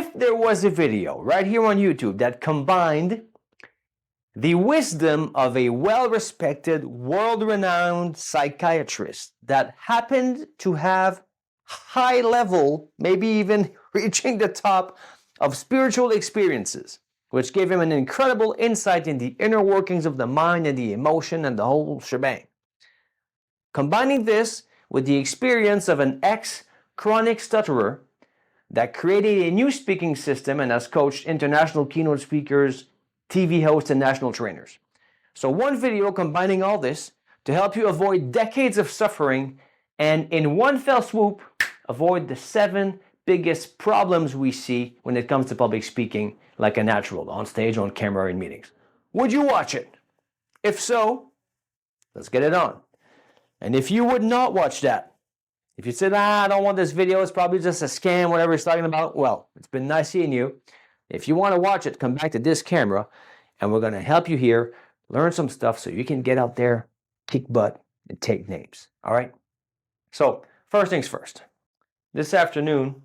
if there was a video right here on YouTube that combined the wisdom of a well-respected, world-renowned psychiatrist that happened to have high level, maybe even reaching the top of spiritual experiences, which gave him an incredible insight in the inner workings of the mind and the emotion and the whole shebang. Combining this with the experience of an ex-chronic stutterer that created a new speaking system and has coached international keynote speakers, TV hosts, and national trainers. So one video combining all this to help you avoid decades of suffering and in one fell swoop, avoid the 7 biggest problems we see when it comes to public speaking like a natural, on stage, on camera, in meetings. Would you watch it? If so, let's get it on. And if you would not watch that, if you said, I don't want this video, it's probably just a scam, whatever he's talking about, well, it's been nice seeing you. If you want to watch it, come back to this camera, and we're going to help you here, learn some stuff so you can get out there, kick butt, and take names, all right? So, first things first. This afternoon,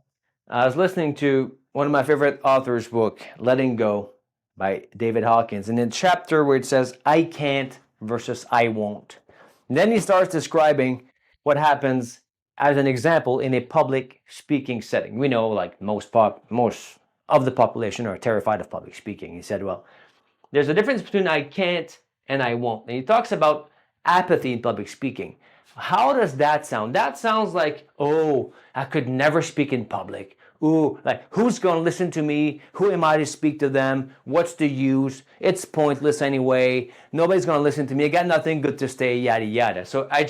I was listening to one of my favorite authors' book, Letting Go, by David Hawkins, and in the chapter where it says, I can't versus I won't. And then he starts describing what happens as an example in a public speaking setting. We know like most of the population are terrified of public speaking. He said, well, there's a difference between I can't and I won't. And he talks about apathy in public speaking. How does that sound? That sounds like, oh, I could never speak in public. Ooh, like who's going to listen to me? Who am I to speak to them? What's the use? It's pointless anyway. Nobody's going to listen to me. I got nothing good to say, yada, yada. So I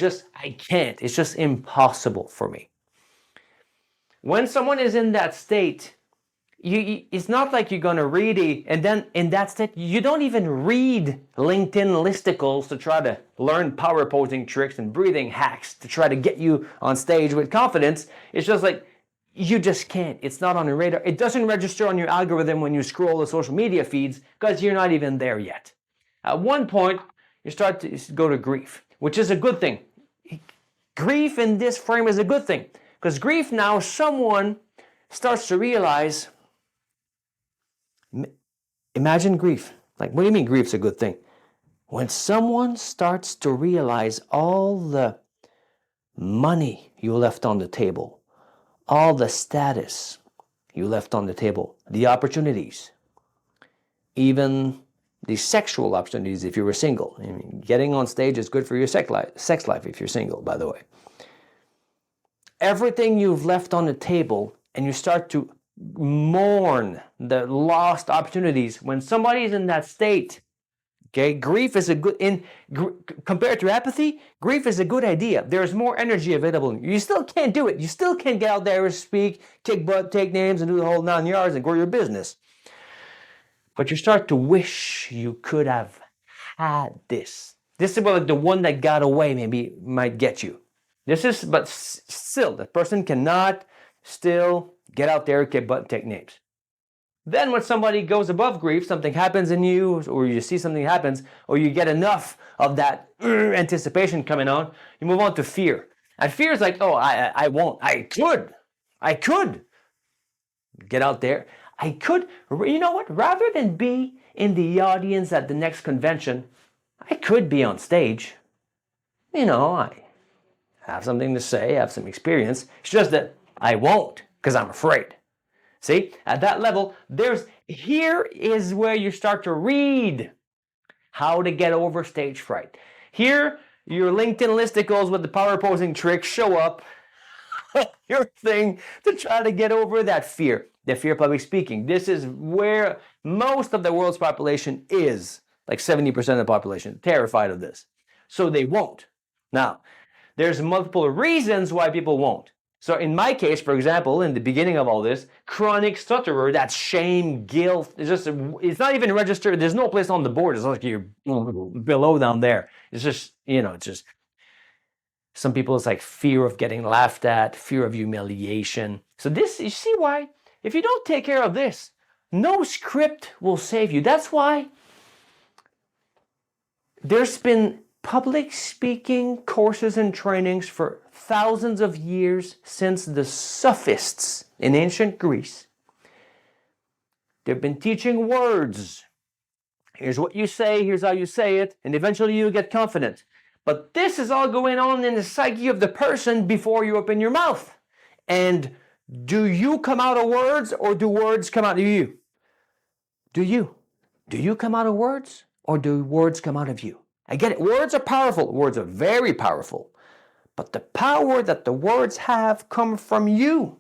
can't. It's just impossible for me. When someone is in that state, it's not like you're going to read and then in that state, you don't even read LinkedIn listicles to try to learn power posing tricks and breathing hacks to try to get you on stage with confidence. It's just like, you just can't. It's not on your radar. It doesn't register on your algorithm when you scroll the social media feeds because you're not even there yet. At one point, you start to go to grief, which is a good thing. Grief in this frame is a good thing because grief now, someone starts to realize, imagine grief. Like, what do you mean grief's a good thing? When someone starts to realize all the money you left on the table, all the status you left on the table, the opportunities, even the sexual opportunities if you were single. I mean, getting on stage is good for your sex life if you're single, by the way. Everything you've left on the table, and you start to mourn the lost opportunities. When somebody's in that state, okay, grief is a good, compared to apathy, grief is a good idea. There's more energy available. You still can't do it. You still can't get out there and speak, kick butt, take names, and do the whole 9 yards and grow your business. But you start to wish you could have had this. This is like the one that got away maybe might get you. But still, the person cannot still get out there, kick butt, take names. Then when somebody goes above grief, something happens in you, or you see something happens, or you get enough of that anticipation coming on, you move on to fear. And fear is like, oh, I won't. I could get out there. I could, you know what? Rather than be in the audience at the next convention, I could be on stage. You know, I have something to say, have some experience. It's just that I won't because I'm afraid. See, at that level, here is where you start to read how to get over stage fright. Here, your LinkedIn listicles with the power posing tricks show up, your thing to try to get over that fear, the fear of public speaking. This is where most of the world's population is, like 70% of the population, terrified of this. So they won't. Now, there's multiple reasons why people won't. So in my case, for example, in the beginning of all this, chronic stutterer, that shame, guilt, it's not even registered. There's no place on the board. It's like you're below down there. It's just, some people, it's like fear of getting laughed at, fear of humiliation. So this, you see why? If you don't take care of this, no script will save you. That's why there's been public speaking courses and trainings for thousands of years since the sophists in ancient Greece. They've been teaching words. Here's what you say, here's how you say it, and eventually you'll get confident. But this is all going on in the psyche of the person before you open your mouth. And do you come out of words, or do words come out of you? Do you? Do you come out of words, or do words come out of you? I get it. Words are powerful. Words are very powerful. But the power that the words have come from you.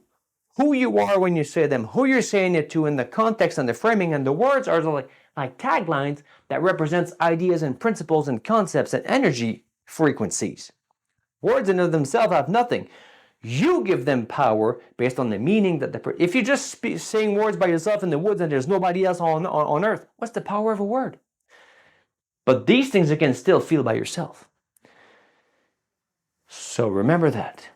Who you are when you say them, who you're saying it to, in the context and the framing, and the words are like taglines that represents ideas and principles and concepts and energy frequencies. Words in and of themselves have nothing. You give them power based on the meaning that if you're just saying words by yourself in the woods and there's nobody else on earth, what's the power of a word? But these things you can still feel by yourself. So remember that.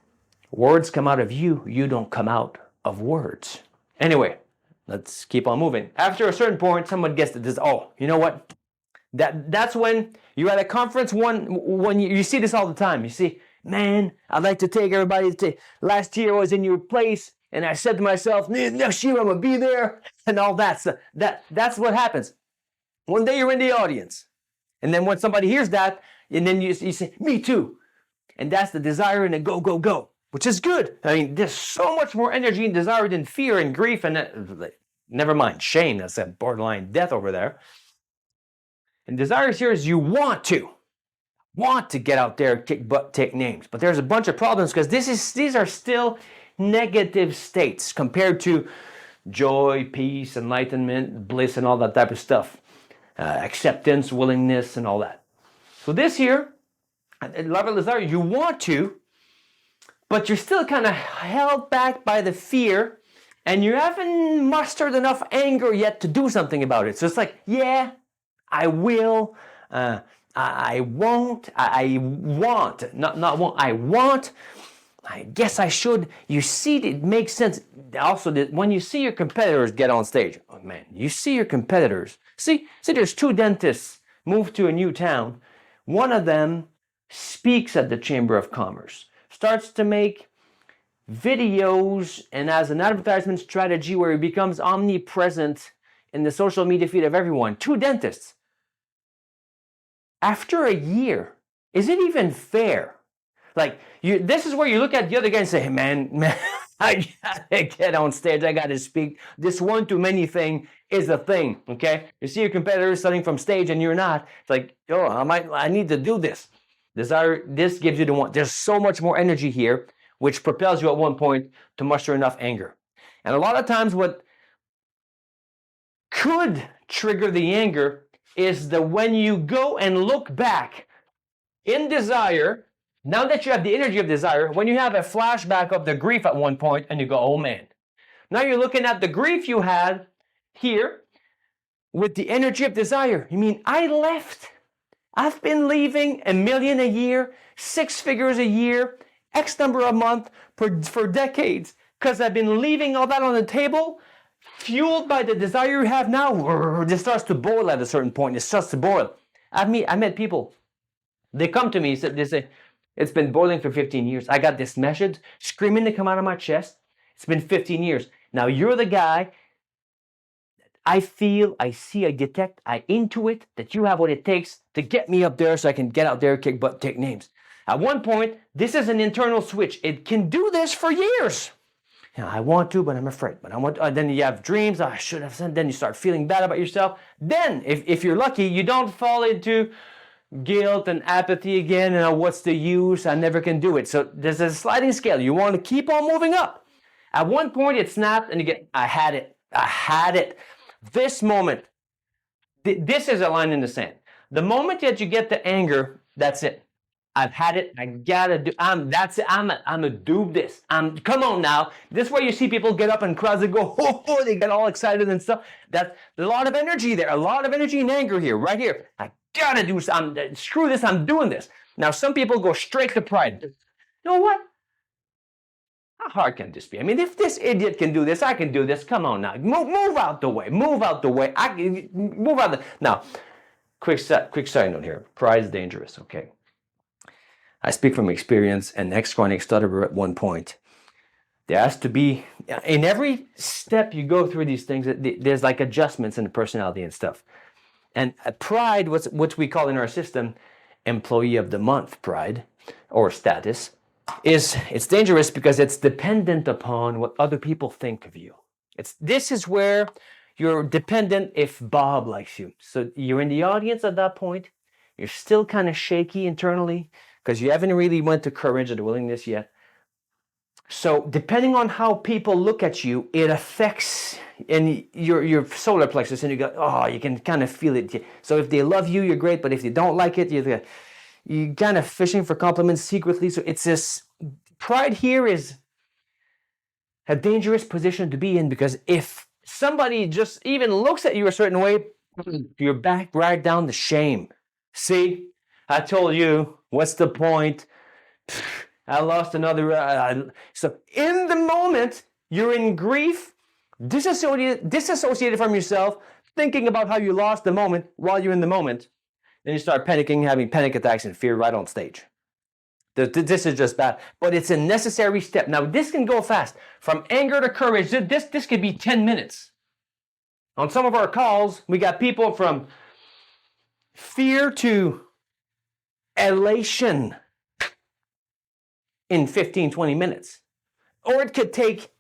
Words come out of you, you don't come out of words. Anyway, let's keep on moving. After a certain point, someone gets to this, oh, you know what? That's when you're at a conference, when you see this all the time. You see, man, I'd like to take everybody to, last year I was in your place, and I said to myself, next year I'm going to be there, and all that. So that's what happens. One day you're in the audience, and then when somebody hears that, and then you say, me too. And that's the desire and the go, go, go, which is good. I mean, there's so much more energy and desire than fear and grief, and never mind shame. That's a borderline death over there. And desire here is you want to get out there, kick butt, take names. But there's a bunch of problems because these are still negative states compared to joy, peace, enlightenment, bliss, and all that type of stuff. Acceptance, willingness, and all that. So this here, at level of desire, you want to, but you're still kind of held back by the fear, and you haven't mustered enough anger yet to do something about it. So it's like, yeah, I will, I won't, I want, not won't, I want, I guess I should. You see, it makes sense. Also, when you see your competitors get on stage, oh man, you see your competitors. See, there's two dentists moved to a new town. One of them speaks at the Chamber of Commerce, starts to make videos and has an advertisement strategy where he becomes omnipresent in the social media feed of everyone. Two dentists. After a year, is it even fair? Like, this is where you look at the other guy and say, hey, man, I gotta get on stage, I gotta speak. This one too many thing is a thing, okay? You see your competitor starting from stage and you're not. It's like, oh, I need to do this. Desire, this gives you the one. There's so much more energy here, which propels you at one point to muster enough anger. And a lot of times what could trigger the anger is that when you go and look back in desire, now that you have the energy of desire, when you have a flashback of the grief at one point and you go, oh man. Now you're looking at the grief you had here with the energy of desire. You mean, I left. I've been leaving $1 million a year, 6 figures a year, X number a month for decades because I've been leaving all that on the table, fueled by the desire you have now. This starts to boil at a certain point. It starts to boil. I met people. They come to me, they say, it's been boiling for 15 years. I got this message screaming to come out of my chest. It's been 15 years. Now you're the guy I feel, I see, I detect, I intuit that you have what it takes to get me up there so I can get out there, kick butt, take names. At one point, this is an internal switch. It can do this for years. You know, I want to, but I'm afraid. But I want. Then you have dreams. I should have said. Then you start feeling bad about yourself. Then, if you're lucky, you don't fall into guilt and apathy again. And what's the use? I never can do it. So there's a sliding scale. You want to keep on moving up. At one point, it snapped, and you get. I had it. I had it. This moment. This is a line in the sand. The moment that you get the anger, that's it. I've had it. I gotta do. That's it. I'm gonna do this. Come on now. This is where you see people get up and crowds and go, oh, they get all excited and stuff. That's a lot of energy there. A lot of energy and anger here, right here. I gotta do something. Screw this. I'm doing this. Now some people go straight to pride. You know what? How hard can this be? I mean, if this idiot can do this, I can do this. Come on now. Move out the way. Move out the way. Move out the. Now, quick side note here. Pride is dangerous. Okay. I speak from experience. An ex-chronic stutterer at one point. There has to be, in every step you go through these things, there's like adjustments in the personality and stuff. And pride, what we call in our system, employee of the month pride or status, it's dangerous because it's dependent upon what other people think of you. This is where you're dependent if Bob likes you. So you're in the audience at that point. You're still kind of shaky internally because you haven't really went to courage or the willingness yet. So depending on how people look at you, it affects in your solar plexus, and you go, oh, you can kind of feel it. So if they love you, you're great, but if they don't like it, you're kind of fishing for compliments secretly. So it's this pride here is a dangerous position to be in, because if somebody just even looks at you a certain way, you're back right down to shame. See, I told you, what's the point? I lost another. So in the moment, you're in grief, disassociated from yourself, thinking about how you lost the moment while you're in the moment. Then you start panicking, having panic attacks and fear right on stage. This is just bad, but it's a necessary step. Now, this can go fast. From anger to courage, this could be 10 minutes. On some of our calls, we got people from fear to elation in 15, 20 minutes. Or it could take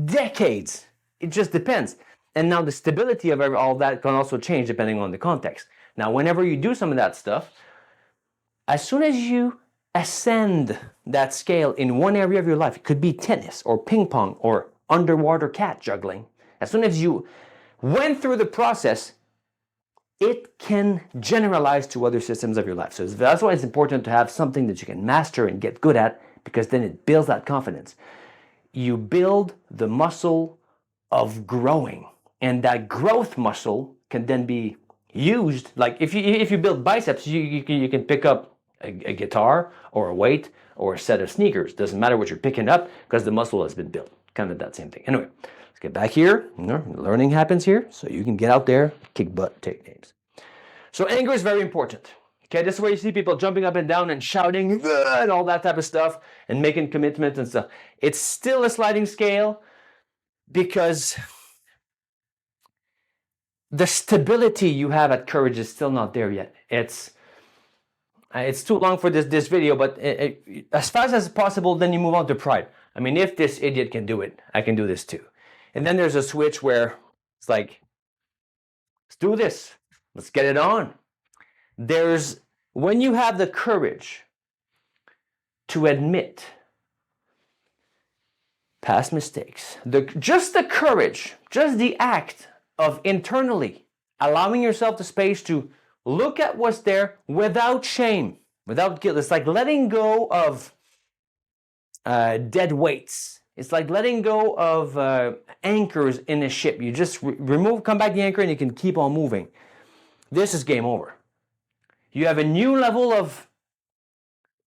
decades. It just depends. And now the stability of all that can also change depending on the context. Now, whenever you do some of that stuff, as soon as you ascend that scale in one area of your life, it could be tennis or ping pong or underwater cat juggling. As soon as you went through the process, it can generalize to other systems of your life. So that's why it's important to have something that you can master and get good at, because then it builds that confidence. You build the muscle of growing, and that growth muscle can then be used. Like if you build biceps, you can pick up a guitar or a weight or a set of sneakers. Doesn't matter what you're picking up because the muscle has been built. Kind of that same thing. Anyway, let's get back here. Learning happens here, so you can get out there, kick butt, take names. So anger is very important. Okay, this is where you see people jumping up and down and shouting and all that type of stuff and making commitments and stuff. It's still a sliding scale because the stability you have at courage is still not there yet. It's too long for this video, but as fast as possible, then you move on to pride. I mean, if this idiot can do it, I can do this too. And then there's a switch where it's like, let's do this. Let's get it on. When you have the courage to admit past mistakes, just the courage, just the act of internally allowing yourself the space to look at what's there without shame, without guilt. It's like letting go of dead weights. It's like letting go of anchors in a ship. You just come back the anchor and you can keep on moving. This is game over. You have a new level of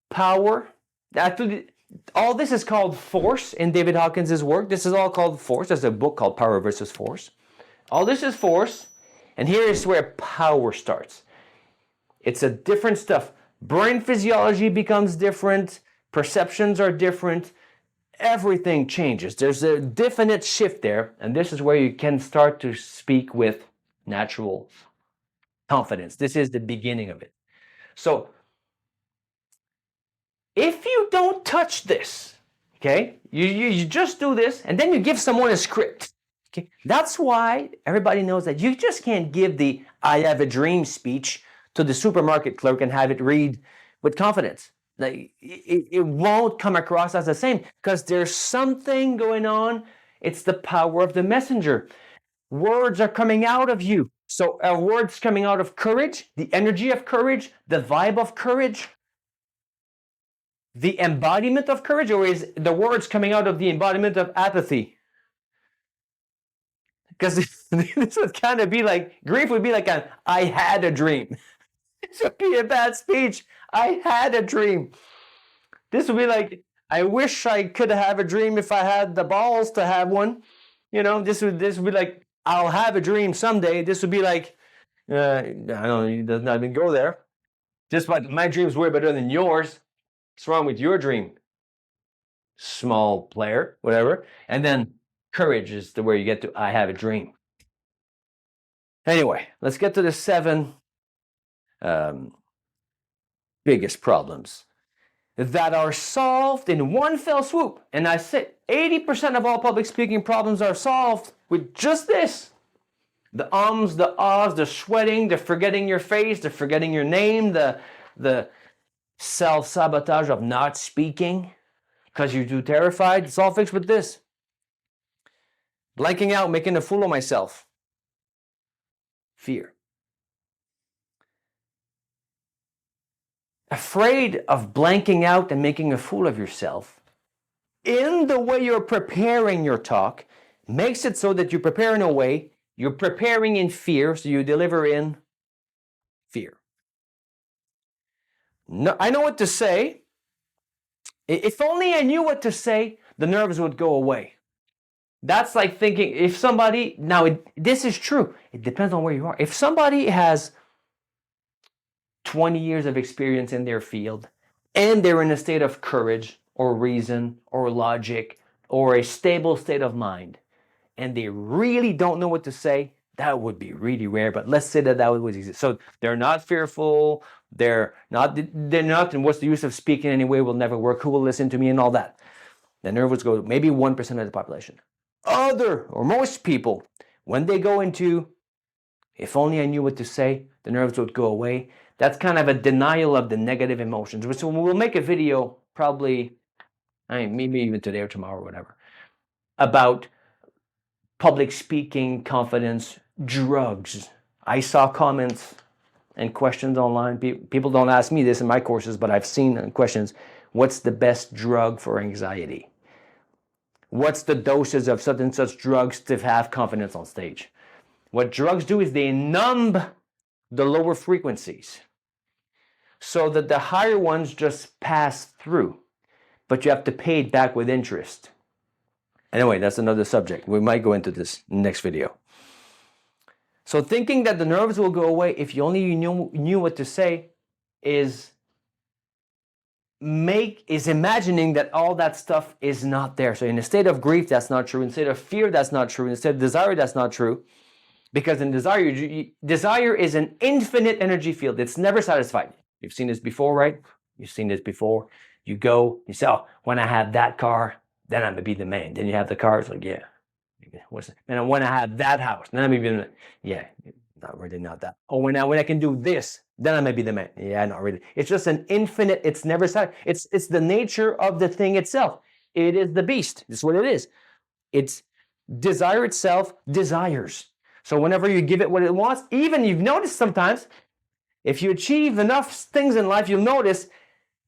power. Actually, all this is called force in David Hawkins' work. This is all called force. There's a book called Power versus Force. All this is force, and here is where power starts. It's a different stuff. Brain physiology becomes different. Perceptions are different. Everything changes. There's a definite shift there, and this is where you can start to speak with natural confidence. This is the beginning of it. So, if you don't touch this, okay, you just do this, and then you give someone a script. Okay, that's why everybody knows that you just can't give the "I have a dream" speech to the supermarket clerk and have it read with confidence. Like it won't come across as the same because there's something going on. It's the power of the messenger. Words are coming out of you. So are words coming out of courage, the energy of courage, the vibe of courage, the embodiment of courage, or is the words coming out of the embodiment of apathy? Because this would kind of be like, grief would be like I had a dream. This would be a bad speech. I had a dream. This would be like, I wish I could have a dream if I had the balls to have one. You know, this would be like, I'll have a dream someday. This would be like, I don't know, it does not even go there. Just like my dream's way better than yours. What's wrong with your dream? small player, whatever. And then courage is where you get to, I have a dream. Anyway, let's get to the 7 biggest problems that are solved in one fell swoop. And I say 80% of all public speaking problems are solved with just this. The ums, the ahs, the sweating, the forgetting your face, the forgetting your name, the self-sabotage of not speaking because you're too terrified. It's all fixed with this. Blanking out, making a fool of myself. Fear. Afraid of blanking out and making a fool of yourself in the way you're preparing your talk makes it so that you prepare in a way, you're preparing in fear, so you deliver in fear. No, I know what to say. If only I knew what to say, the nerves would go away. That's like thinking, if somebody, now this is true, it depends on where you are. If somebody has 20 years of experience in their field and they're in a state of courage or reason or logic or a stable state of mind and they really don't know what to say, that would be really rare, but let's say that would exist. So they're not fearful, they're not, and what's the use of speaking anyway, will never work, who will listen to me and all that. The nerve would go, maybe 1% of the population. Most people, when they go into, if only I knew what to say, the nerves would go away. That's kind of a denial of the negative emotions. So we'll make a video probably, maybe even today or tomorrow or whatever, about public speaking, confidence, drugs. I saw comments and questions online. People don't ask me this in my courses, but I've seen questions. What's the best drug for anxiety? What's the doses of such and such drugs to have confidence on stage? What drugs do is they numb the lower frequencies so that the higher ones just pass through, but you have to pay it back with interest. Anyway, that's another subject. We might go into this next video. So thinking that the nerves will go away if you only knew what to say is imagining that all that stuff is not there. So in a state of grief, that's not true. In a state of fear, that's not true. In a state of desire, that's not true. Because in desire is an infinite energy field. It's never satisfied. You've seen this before, right? You've seen this before. You go, you say, oh, when I have that car, then I'm going to be the man. Then you have the car. It's like, yeah. And when I have that house, then I'm going to be the man. Yeah, not that. Oh, when I can do this, then I'm going to be the man. Yeah, not really. It's just an infinite, it's never satisfied. It's the nature of the thing itself. It is the beast. That's what it is. It's desire itself desires. So whenever you give it what it wants, even you've noticed sometimes, if you achieve enough things in life, you'll notice,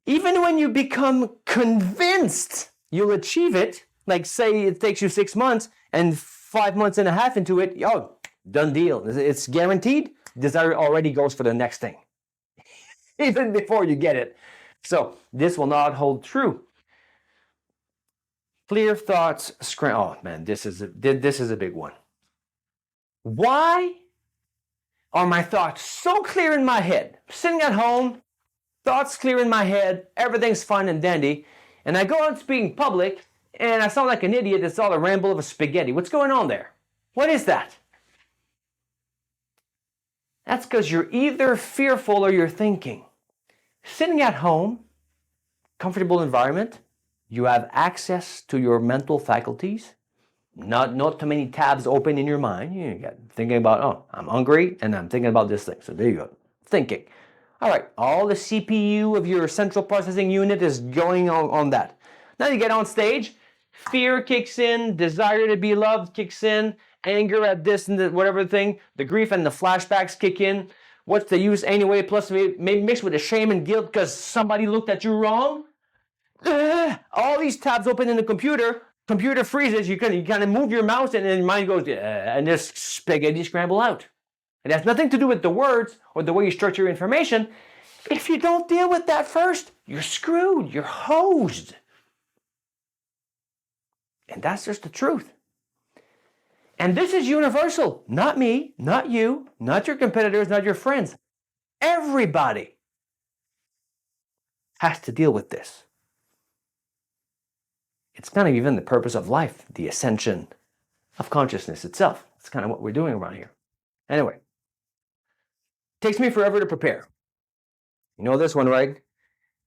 even when you become convinced you'll achieve it, like say it takes you 6 months and 5 months and a half into it, done deal. It's guaranteed. Desire already goes for the next thing, even before you get it. So this will not hold true. Clear thoughts, oh man, this is a big one. Why are my thoughts so clear in my head? Sitting at home, thoughts clear in my head, everything's fine and dandy, and I go out speaking public, and I sound like an idiot. It's all a ramble of a spaghetti. What's going on there? What is that? That's because you're either fearful or you're thinking. Sitting at home, comfortable environment, you have access to your mental faculties. Not too many tabs open in your mind. You got thinking about, oh, I'm hungry and I'm thinking about this thing. So there you go, thinking. All right, all the CPU of your central processing unit is going on that. Now you get on stage, fear kicks in, desire to be loved kicks in, anger at this and that, whatever thing, the grief and the flashbacks kick in. What's the use anyway? Plus maybe mixed with the shame and guilt because somebody looked at you wrong. All these tabs open in the computer freezes, you kind of move your mouse and then your mind goes, and this spaghetti scramble out. It has nothing to do with the words or the way you structure your information. If you don't deal with that first, you're screwed, you're hosed. And that's just the truth. And this is universal. Not me, not you, not your competitors, not your friends. Everybody has to deal with this. It's kind of even the purpose of life, the ascension of consciousness itself. It's kind of what we're doing around here. Anyway, takes me forever to prepare. You know this one, right?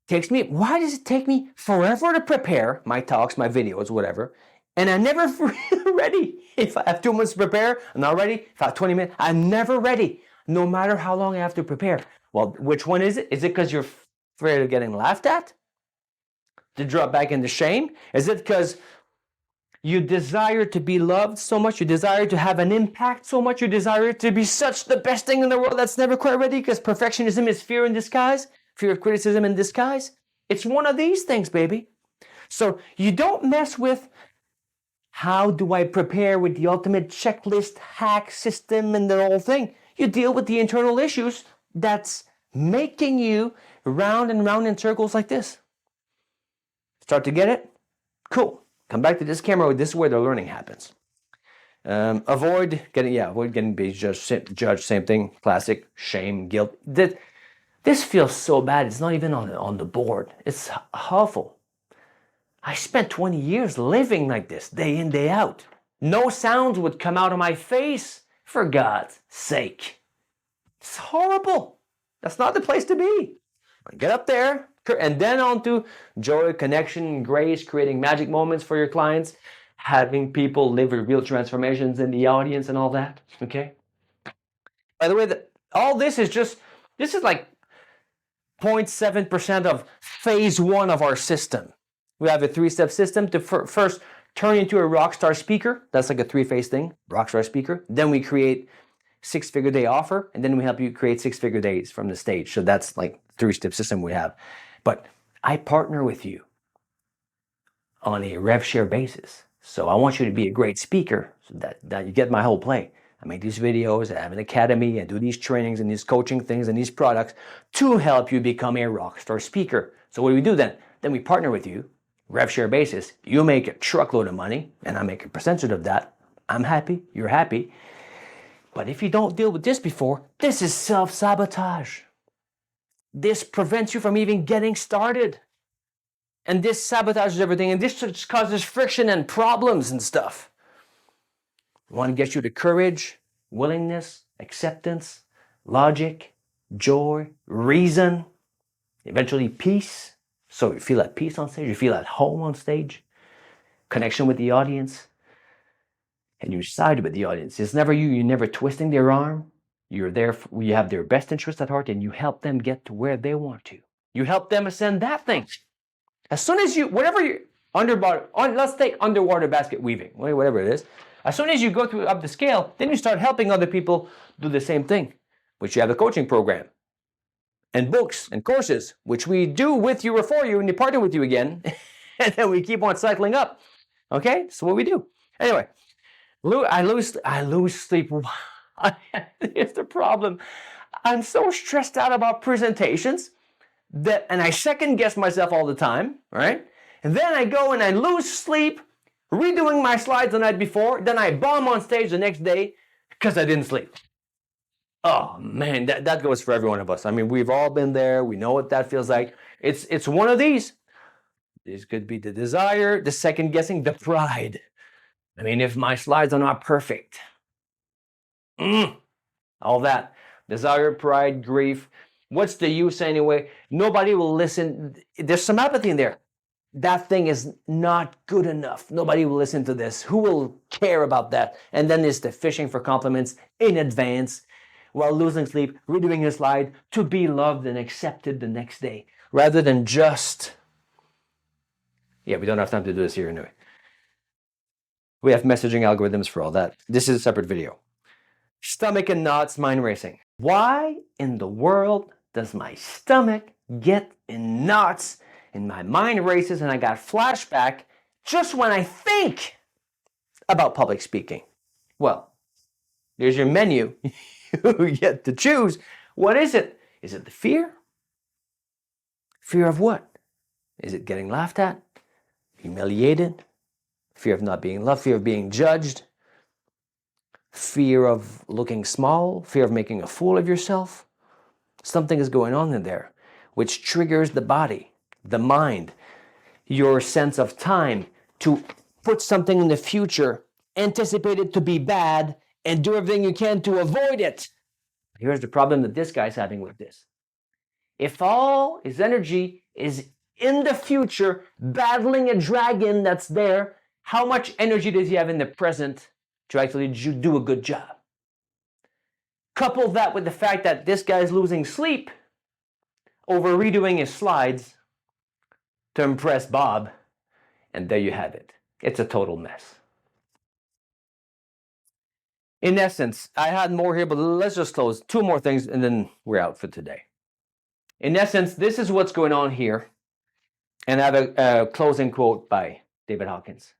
Why does it take me forever to prepare my talks, my videos, whatever, and I'm never ready? If I have 2 months to prepare, I'm not ready. If I have 20 minutes, I'm never ready, no matter how long I have to prepare. Well, which one is it? Is it because you're afraid of getting laughed at? To drop back into shame? Is it because you desire to be loved so much? You desire to have an impact so much? You desire to be such the best thing in the world that's never quite ready? Because perfectionism is fear in disguise, fear of criticism in disguise. It's one of these things, baby. So you don't mess with how do I prepare with the ultimate checklist, hack system, and the whole thing. You deal with the internal issues that's making you round and round in circles like this. Start to get it? Cool. Come back to this camera. This is where the learning happens. Avoid getting judged. Same thing. Classic shame, guilt. This feels so bad. It's not even on the board. It's awful. I spent 20 years living like this, day in, day out. No sounds would come out of my face, for God's sake. It's horrible. That's not the place to be. Get up there, and then on to joy, connection, grace, creating magic moments for your clients, having people live real transformations in the audience and all that, okay? By the way, all this is like 0.7% of phase 1 of our system. We have a 3-step system to first turn into a rock star speaker. That's like a 3-phase thing, rock star speaker. Then we create 6-figure day offer, and then we help you create 6-figure days from the stage. So that's like 3-step system we have. But I partner with you on a rev share basis. So I want you to be a great speaker so that you get my whole play. I make these videos, I have an academy, I do these trainings and these coaching things and these products to help you become a rock star speaker. So what do we do then? Then we partner with you, rev share basis. You make a truckload of money and I make a percentage of that. I'm happy, you're happy. But if you don't deal with this before, this is self-sabotage. This prevents you from even getting started. And this sabotages everything, and this just causes friction and problems and stuff. I want to get you to courage, willingness, acceptance, logic, joy, reason, eventually peace. So you feel at peace on stage, you feel at home on stage, connection with the audience, and you side with the audience. It's never you're never twisting their arm. You're there, you have their best interest at heart, and you help them get to where they want to. You help them ascend that thing. As soon as you, whatever you, let's take underwater basket weaving, whatever it is. As soon as you go up the scale, then you start helping other people do the same thing, which you have a coaching program and books and courses, which we do with you or for you, and we partner with you again, and then we keep on cycling up. Okay, that's what we do. Anyway, I lose sleep. Here's the problem. I'm so stressed out about presentations and I second guess myself all the time, right? And then I go and I lose sleep redoing my slides the night before. Then I bomb on stage the next day because I didn't sleep. Oh man, that goes for every one of us. I mean, we've all been there. We know what that feels like. It's one of these. This could be the desire, the second guessing, the pride. I mean, if my slides are not perfect, all that. Desire, pride, grief. What's the use anyway? Nobody will listen. There's some apathy in there. That thing is not good enough. Nobody will listen to this. Who will care about that? And then there's the fishing for compliments in advance while losing sleep, redoing his slide to be loved and accepted the next day, rather than just, we don't have time to do this here anyway. We have messaging algorithms for all that. This is a separate video. Stomach and knots, mind racing. Why in the world does my stomach get in knots and my mind races and I got flashback just when I think about public speaking? Well, there's your menu. You get to choose. What is it? Is it the fear? Fear of what? Is it getting laughed at? Humiliated? Fear of not being loved? Fear of being judged? Fear of looking small, fear of making a fool of yourself. Something is going on in there, which triggers the body, the mind, your sense of time, to put something in the future, anticipate it to be bad, and do everything you can to avoid it. Here's the problem that this guy's having with this. If all his energy is in the future, battling a dragon that's there, how much energy does he have in the present to actually do a good job? Couple that with the fact that this guy's losing sleep over redoing his slides to impress Bob, and there you have it. It's a total mess. In essence, I had more here, but let's just close. 2 more things, and then we're out for today. In essence, this is what's going on here. And I have a closing quote by David Hawkins.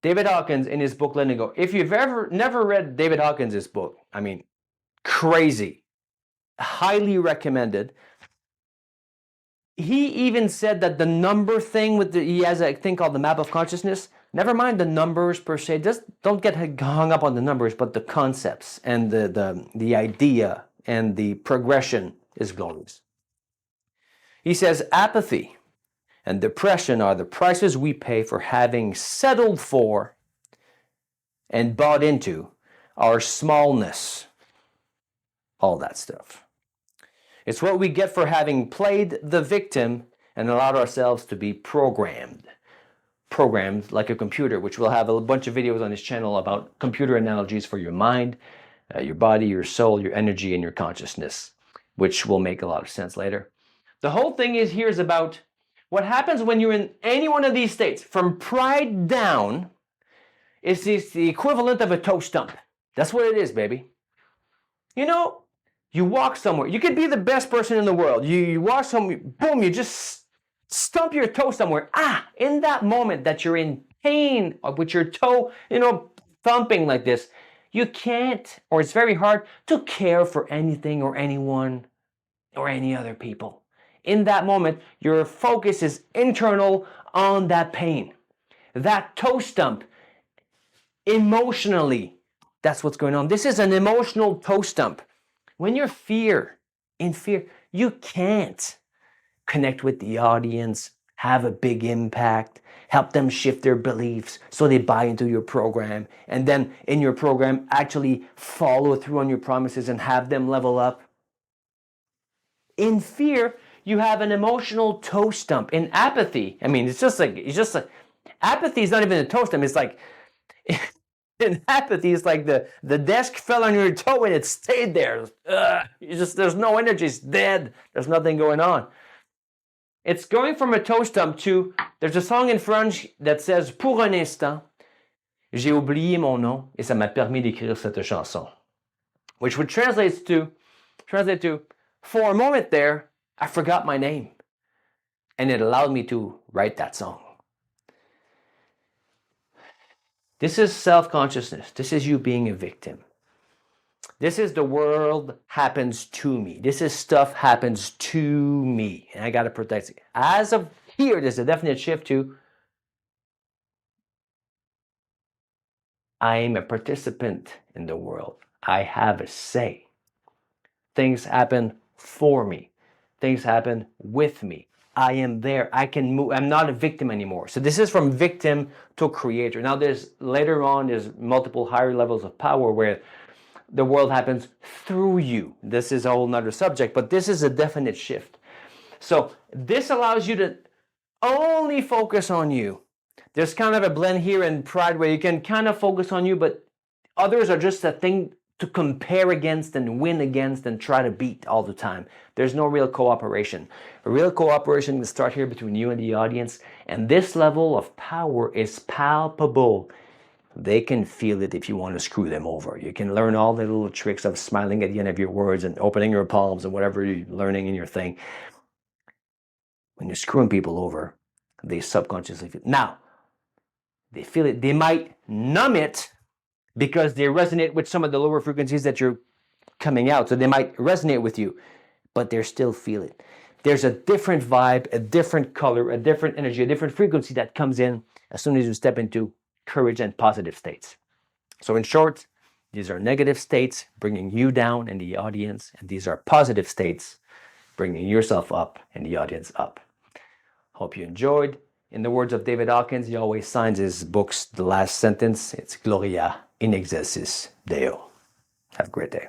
David Hawkins, in his book, Letting Go. If you've never read David Hawkins' book, I mean, crazy. Highly recommended. He even said that the number thing he has a thing called the map of consciousness. Never mind the numbers per se. Just don't get hung up on the numbers, but the concepts and the idea and the progression is glorious. He says apathy and depression are the prices we pay for having settled for and bought into our smallness. All that stuff. It's what we get for having played the victim and allowed ourselves to be programmed. Programmed like a computer, which we'll have a bunch of videos on this channel about computer analogies for your mind, your body, your soul, your energy, and your consciousness, which will make a lot of sense later. The whole thing is about what happens when you're in any one of these states. From pride down, it's the equivalent of a toe stump. That's what it is, baby. You know, you walk somewhere. You could be the best person in the world. You walk somewhere, boom, you just stump your toe somewhere. In that moment that you're in pain with your toe, thumping like this, you can't, or it's very hard to care for anything or anyone or any other people. In that moment, your focus is internal on that pain. That toe stump, emotionally, that's what's going on. This is an emotional toe stump. When you're in fear, you can't connect with the audience, have a big impact, help them shift their beliefs so they buy into your program, and then in your program actually follow through on your promises and have them level up. In fear, you have an emotional toe stump. In apathy, I mean, it's just like apathy is not even a toe stump. It's like in apathy, it's like the desk fell on your toe and it stayed there. There's no energy. It's dead. There's nothing going on. It's going from a toe stump to, there's a song in French that says, pour un instant, j'ai oublié mon nom et ça m'a permis d'écrire cette chanson. Which would translate to, for a moment there, I forgot my name. And it allowed me to write that song. This is self-consciousness. This is you being a victim. This is the world happens to me. This is stuff happens to me. And I got to protect it. As of here, there's a definite shift to I'm a participant in the world. I have a say. Things happen for me. Things happen with me. I am there. I can move. I'm not a victim anymore. So this is from victim to creator. Now later on, there's multiple higher levels of power where the world happens through you. This is a whole nother subject, but this is a definite shift. So this allows you to only focus on you. There's kind of a blend here in pride where you can kind of focus on you, but others are just a thing to compare against and win against and try to beat all the time. There's no real cooperation. A real cooperation will start here between you and the audience, and this level of power is palpable. They can feel it if you want to screw them over. You can learn all the little tricks of smiling at the end of your words and opening your palms and whatever you're learning in your thing. When you're screwing people over, they subconsciously feel it. Now, they feel it. They might numb it because they resonate with some of the lower frequencies that you're coming out. So they might resonate with you, but they still feel it. There's a different vibe, a different color, a different energy, a different frequency that comes in as soon as you step into courage and positive states. So in short, these are negative states bringing you down and the audience, and these are positive states bringing yourself up and the audience up. Hope you enjoyed. In the words of David Hawkins, he always signs his books, the last sentence, it's Gloria in Excelsis Deo. Have a great day.